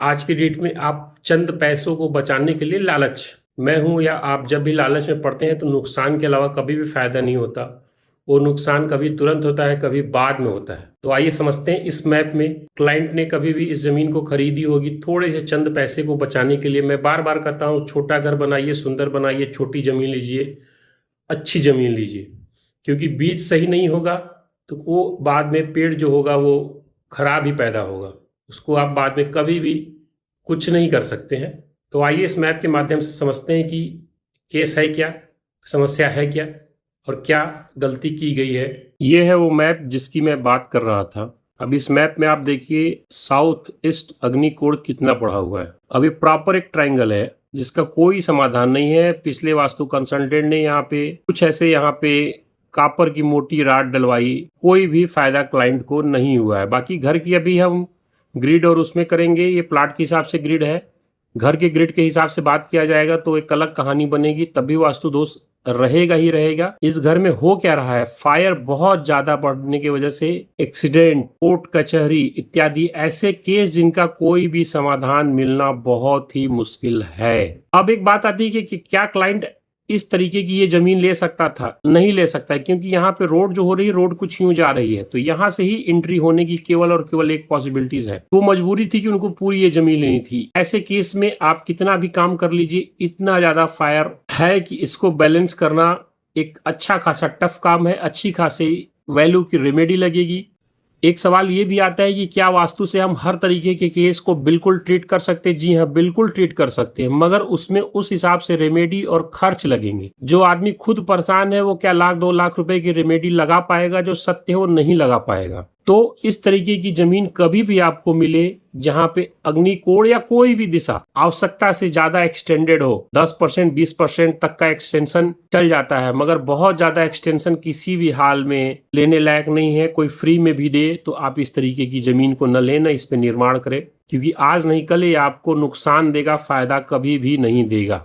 आज की डेट में आप चंद पैसों को बचाने के लिए लालच, मैं हूं या आप जब भी लालच में पड़ते हैं तो नुकसान के अलावा कभी भी फायदा नहीं होता। वो नुकसान कभी तुरंत होता है, कभी बाद में होता है। तो आइए समझते हैं इस मैप में। क्लाइंट ने कभी भी इस जमीन को खरीदी होगी थोड़े से चंद पैसे को बचाने के लिए। मैं बार बार कहता हूँ, छोटा घर बनाइए, सुंदर बनाइए, छोटी जमीन लीजिए, अच्छी जमीन लीजिए। क्योंकि बीज सही नहीं होगा तो वो बाद में पेड़ जो होगा वो खराब ही पैदा होगा। उसको आप बाद में कभी भी कुछ नहीं कर सकते हैं। तो आइए इस मैप के माध्यम से समझते हैं कि केस है क्या, समस्या है क्या और क्या गलती की गई है। ये है वो मैप जिसकी मैं बात कर रहा था। अब इस मैप में आप देखिए साउथ ईस्ट अग्निकोण कितना पड़ा हुआ है। अब ये प्रॉपर एक ट्रायंगल है जिसका कोई समाधान नहीं है। पिछले वास्तु कंसल्टेंट ने यहाँ पे कुछ ऐसे यहाँ पे कापर की मोटी राड डलवाई, कोई भी फायदा क्लाइंट को नहीं हुआ है। बाकी घर की अभी हम ग्रिड और उसमें करेंगे, ये प्लाट के हिसाब से ग्रिड है। घर के ग्रिड के हिसाब से बात किया जाएगा तो एक अलग कहानी बनेगी, तभी वास्तु दोष रहेगा ही रहेगा। इस घर में हो क्या रहा है, फायर बहुत ज्यादा बढ़ने की वजह से एक्सीडेंट, कोर्ट कचहरी इत्यादि ऐसे केस जिनका कोई भी समाधान मिलना बहुत ही मुश्किल है। अब एक बात आती है कि क्या क्लाइंट इस तरीके की ये जमीन ले सकता था? नहीं ले सकता है, क्योंकि यहाँ पे रोड जो हो रही है, रोड कुछ यूं जा रही है, तो यहाँ से ही एंट्री होने की केवल और केवल एक पॉसिबिलिटीज है। तो मजबूरी थी कि उनको पूरी ये जमीन लेनी थी। ऐसे केस में आप कितना भी काम कर लीजिए, इतना ज्यादा फायर है कि इसको बैलेंस करना एक अच्छा खासा टफ काम है। अच्छी खासी वैल्यू की रेमेडी लगेगी। एक सवाल ये भी आता है कि क्या वास्तु से हम हर तरीके के केस को बिल्कुल ट्रीट कर सकते हैं? जी हाँ, बिल्कुल ट्रीट कर सकते हैं, मगर उसमें उस हिसाब से रेमेडी और खर्च लगेंगे। जो आदमी खुद परेशान है वो क्या लाख 2 लाख रुपए की रेमेडी लगा पाएगा? जो सत्य है वो नहीं लगा पाएगा। तो इस तरीके की जमीन कभी भी आपको मिले जहां पे अग्निकोण या कोई भी दिशा आवश्यकता से ज्यादा एक्सटेंडेड हो, 10% 20% तक का एक्सटेंशन चल जाता है, मगर बहुत ज्यादा एक्सटेंशन किसी भी हाल में लेने लायक नहीं है। कोई फ्री में भी दे तो आप इस तरीके की जमीन को न लेना, इस पे निर्माण करें, क्योंकि आज नहीं कल ये आपको नुकसान देगा, फायदा कभी भी नहीं देगा।